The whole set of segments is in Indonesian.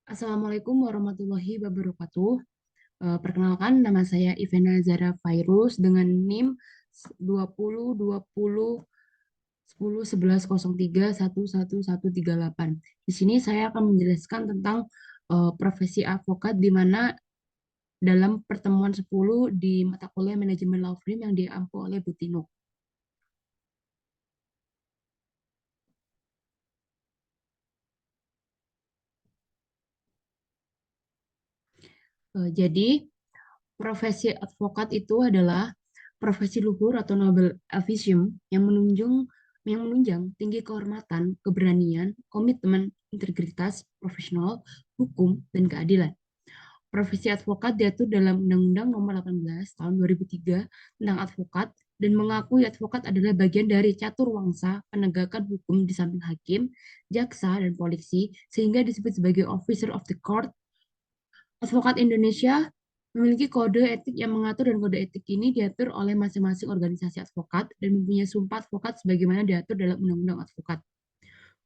Assalamualaikum warahmatullahi wabarakatuh. Perkenalkan, nama saya Ivana Zara Fairuz dengan NIM 20 10 11 03 1138. Di sini saya akan menjelaskan tentang profesi advokat di mana dalam pertemuan 10 di mata kuliah manajemen law firm yang diampu oleh Bu Tino. Jadi, profesi advokat itu adalah profesi luhur atau noble officium yang menunjang tinggi kehormatan, keberanian, komitmen, integritas, profesional, hukum, dan keadilan. Profesi advokat diatur dalam Undang-Undang Nomor 18 Tahun 2003 tentang advokat dan mengakui advokat adalah bagian dari catur wangsa penegakan hukum di samping hakim, jaksa, dan polisi sehingga disebut sebagai officer of the court. Advokat Indonesia memiliki kode etik yang mengatur dan kode etik ini diatur oleh masing-masing organisasi advokat dan mempunyai sumpah advokat sebagaimana diatur dalam Undang-Undang Advokat.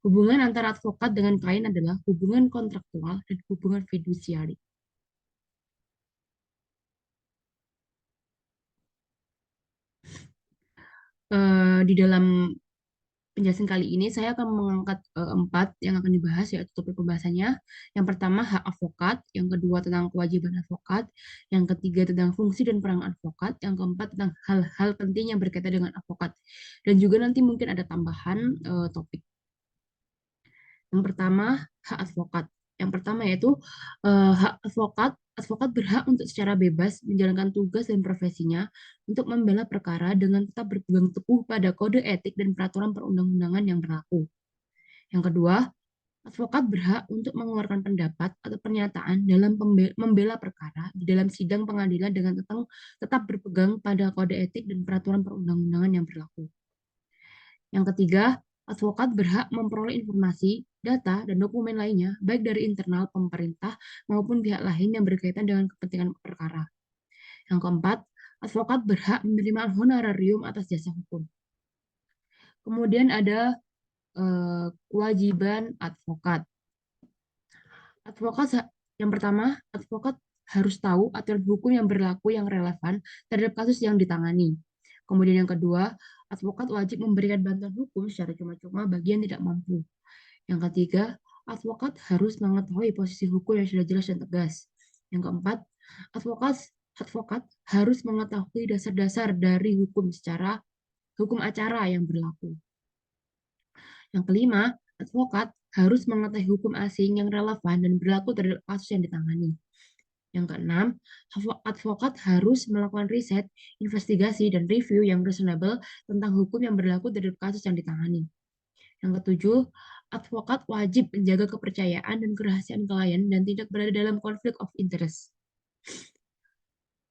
Hubungan antara advokat dengan klien adalah hubungan kontraktual dan hubungan fidusiari. Di dalam penjelasan kali ini saya akan mengangkat empat yang akan dibahas, yaitu topik pembahasannya. Yang pertama hak advokat, yang kedua tentang kewajiban advokat, yang ketiga tentang fungsi dan peran advokat, yang keempat tentang hal-hal penting yang berkaitan dengan advokat. Dan juga nanti mungkin ada tambahan topik. Yang pertama, hak advokat. Yang pertama yaitu hak advokat. Advokat berhak untuk secara bebas menjalankan tugas dan profesinya untuk membela perkara dengan tetap berpegang teguh pada kode etik dan peraturan perundang-undangan yang berlaku. Yang kedua, advokat berhak untuk mengeluarkan pendapat atau pernyataan dalam membela perkara di dalam sidang pengadilan dengan tetap berpegang pada kode etik dan peraturan perundang-undangan yang berlaku. Yang ketiga, advokat berhak memperoleh informasi, data, dan dokumen lainnya, baik dari internal pemerintah maupun pihak lain yang berkaitan dengan kepentingan perkara. Yang keempat, advokat berhak menerima honorarium atas jasa hukum. Kemudian ada kewajiban advokat. Advokat yang pertama, advokat harus tahu aturan hukum yang berlaku yang relevan terhadap kasus yang ditangani. Kemudian yang kedua, advokat wajib memberikan bantuan hukum secara cuma-cuma bagi yang tidak mampu. Yang ketiga, advokat harus mengetahui posisi hukum yang sudah jelas dan tegas. Yang keempat, advokat advokat harus mengetahui dasar-dasar dari hukum acara yang berlaku. Yang kelima, advokat harus mengetahui hukum asing yang relevan dan berlaku terhadap kasus yang ditangani. Yang keenam, advokat harus melakukan riset, investigasi, dan review yang reasonable tentang hukum yang berlaku terhadap kasus yang ditangani. Yang ketujuh, advokat wajib menjaga kepercayaan dan kerahasiaan klien dan tidak berada dalam konflik of interest.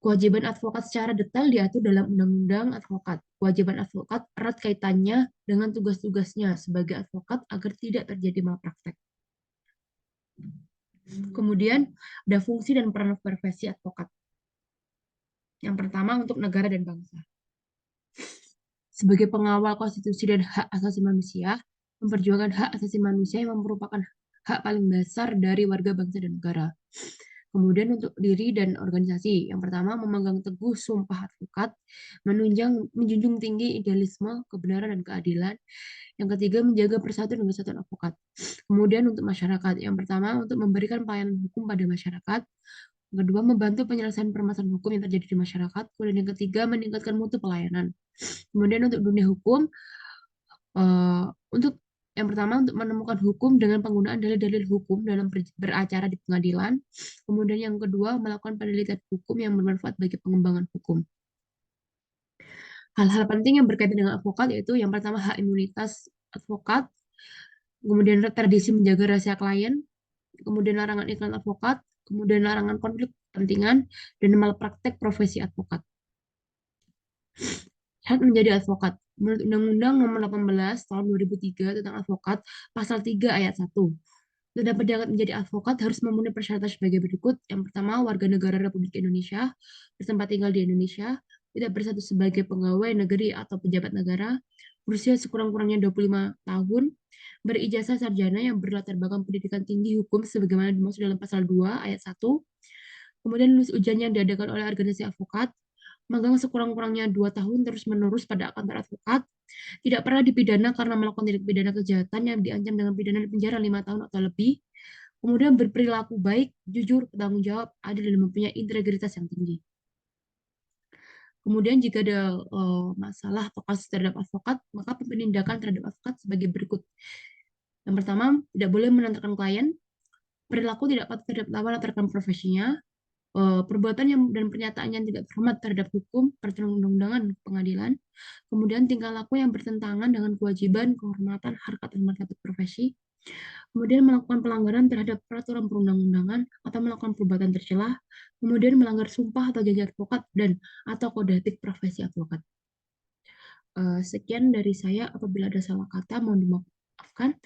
Kewajiban advokat secara detail diatur dalam Undang-Undang Advokat. Kewajiban advokat erat kaitannya dengan tugas-tugasnya sebagai advokat agar tidak terjadi malpraktek. Kemudian ada fungsi dan peran profesi advokat. Yang pertama untuk negara dan bangsa. Sebagai pengawal konstitusi dan hak asasi manusia, memperjuangkan hak asasi manusia yang merupakan hak paling dasar dari warga bangsa dan negara. Kemudian untuk diri dan organisasi. Yang pertama, memegang teguh sumpah advokat, menjunjung tinggi idealisme, kebenaran, dan keadilan. Yang ketiga, menjaga persatuan dan kesatuan advokat. Kemudian untuk masyarakat. Yang pertama, untuk memberikan pelayanan hukum pada masyarakat. Yang kedua, membantu penyelesaian permasalahan hukum yang terjadi di masyarakat. Kemudian yang ketiga, meningkatkan mutu pelayanan. Kemudian untuk dunia hukum, eh, untuk yang pertama untuk menemukan hukum dengan penggunaan dalil-dalil hukum dalam beracara di pengadilan. Kemudian yang kedua melakukan penelitian hukum yang bermanfaat bagi pengembangan hukum. Hal-hal penting yang berkaitan dengan advokat yaitu yang pertama hak imunitas advokat, kemudian tradisi menjaga rahasia klien, kemudian larangan iklan advokat, kemudian larangan konflik kepentingan, dan malpraktek profesi advokat. Syarat menjadi advokat. Menurut Undang-Undang Nomor 18 Tahun 2003 tentang advokat, Pasal 3 Ayat 1. Dapat diangkat menjadi advokat harus memenuhi persyaratan sebagai berikut. Yang pertama, warga negara Republik Indonesia, bertempat tinggal di Indonesia, tidak bersatu sebagai pegawai negeri atau pejabat negara, berusia sekurang-kurangnya 25 tahun, berijazah sarjana yang berlatar belakang pendidikan tinggi hukum sebagaimana dimaksud dalam pasal 2 ayat 1, kemudian lulus ujian yang diadakan oleh organisasi advokat, magang sekurang-kurangnya 2 tahun terus-menerus pada kantor advokat, tidak pernah dipidana karena melakukan tindak pidana kejahatan yang diancam dengan pidana penjara 5 tahun atau lebih, kemudian berperilaku baik, jujur, bertanggung jawab, adil, dan mempunyai integritas yang tinggi. Kemudian jika ada masalah atau kasus terhadap advokat, maka penindakan terhadap advokat sebagai berikut. Yang pertama, tidak boleh menantarkan klien, perilaku tidak patut terhadap lawan atau rekan profesinya, perbuatan yang dan pernyataan yang tidak terhormat terhadap hukum, perundang-undangan, pengadilan, kemudian tingkah laku yang bertentangan dengan kewajiban, kehormatan, harkat, dan martabat profesi, kemudian melakukan pelanggaran terhadap peraturan perundang-undangan atau melakukan perbuatan tercela, kemudian melanggar sumpah atau janji advokat dan atau kode etik profesi advokat. Sekian dari saya. Apabila ada salah kata, mohon dimaafkan.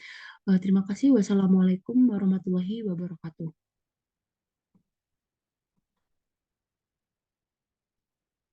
Terima kasih. Wassalamualaikum warahmatullahi wabarakatuh.